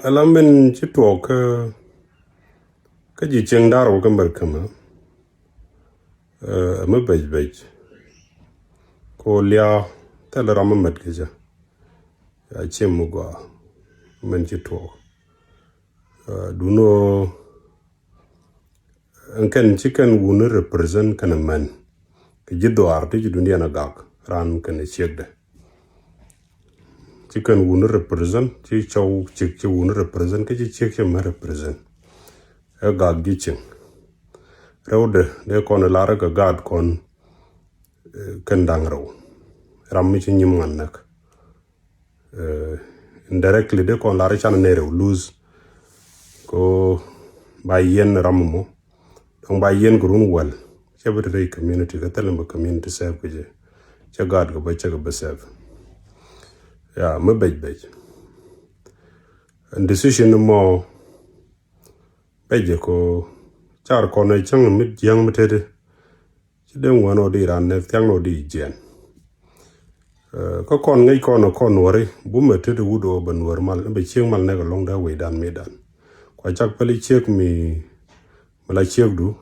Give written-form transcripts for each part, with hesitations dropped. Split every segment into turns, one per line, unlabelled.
Alamen chitwa ka ji cheng daro ka mbar kama ma bej ko lia tala rama mat kaja ya chem mugwa men chitwa duno ankan chicken wunu represent kana man ka jiddo arti ji dunia na gak ran kana chegda chicken wunu represent chi chow chik chi wunu represent ka chi chek ma represent a gak gi ching rewde de kon lara ka gad kon kendang raw ram chi nyim ngan nak indirectly de kon lara chan ne rew lose ko ba yen rammo donc ba yen grun wal chebere community ka talam community serve ko je cha gad ko ba cha ko ba serve ya ma bej and decision mo beje ko char ko na chang mit yang mitede ci den wono di ran ne tyang no di jen ko kon ngai ko no kon wori bu metede wudo ban wor mal be chieng mal ne ko long da we dan me dan ko chak pali chek mi mala chek du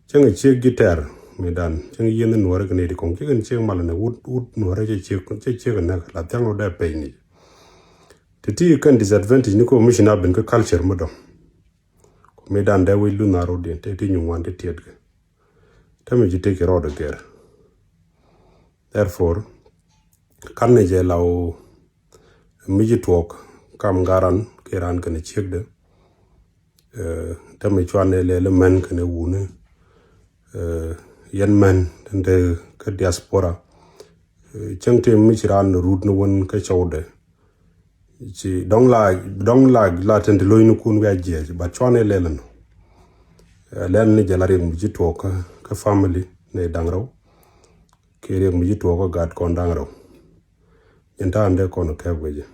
chang chek gitar me dan chang yen no wor ne di kon chek chek mal ne wud no wor chek na la tyang no da pe ni titi kan disadvantage ni ko mission aben ko culture mo do me dan da we lu na ro den te ti nyu wan te tiet ga tame ji take ro de ger therefore kan ne je law mi ji talk kam garan keran kan chek de tame chwane le man kan wune yen man de ka diaspora changte mi chiran root no won ka chawde ci dong la ten de loynu kun wa je ba chwane le lan len ni jalari mu ji to ka family ne dangraw kere mu ji to ko gad kon dangraw enta ande kon ka weje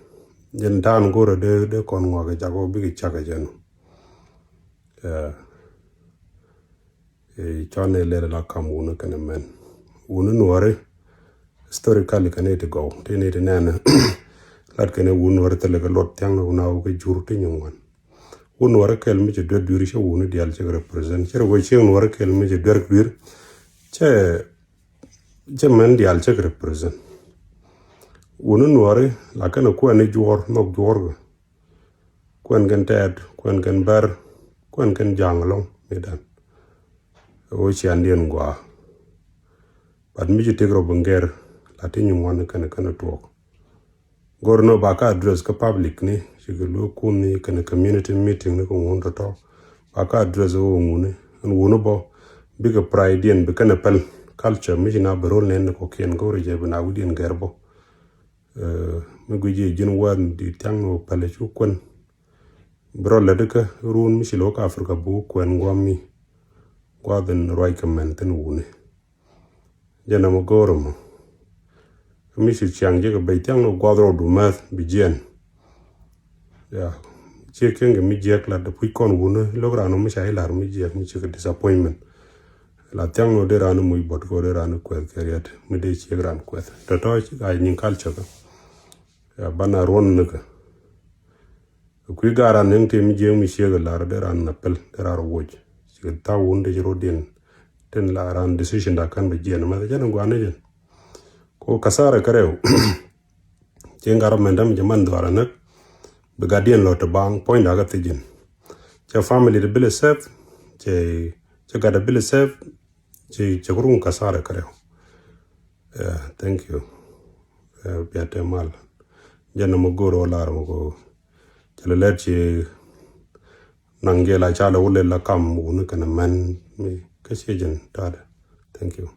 enta ngoro de kon ngoga jago bi chaga jenu chwane le la kamuna kana men wonu nore historically kanete go tenete nana lat kene wonu war tele ga lot tyang no na ko jurti nyongwan wonu war kel mi je dod duri she wonu dial che represent che wo che wonu war kel mi je dor dur che man dial che represent wonu nore la kana ko ne jor no jor ko ngen ted ko ngen bar ko ngen janglong medan o chi andien gwa bad mi je tegro banger la tinyu ngwan kana talk gorno baka address ka public ni sigelo kuni kana community meeting ne ko wondo to baka address o ngune wono bo big pride and be kana pel culture mi na barol ne ko ken go reje bana wudien gerbo mi guje jin wan di tango pale chu kon bro la de ka run mi silo ka afrika bu kwen ngomi gwaden roi commenten wune jana mo goromo mi si chiang je ga beitang no gwadro du math bijen ya cheken ga mi jek la de pui kon wune logra no mi sai lar mi jek mi chek disappointment la tyang no de ran muy bot ko de ran ko keriat mi de chek ran ko to ga nyin culture ga ya bana ron ne ga ku gara ne te mi je mi chek la de ran na pel de ran woj chek ta wunde jro den ten la ran decision da kan be jen ma de jan gwane jen ko kasara karew jengara mendam jaman dwara nak be gadien lot bang point aga tijin cha family de bile sef che gada bile sef che kurun kasara karew thank you biate mal jana mo goro lar mo ko chala lerchi nangela chala wule la kam mu ne kana man mi kashe jen tada thank you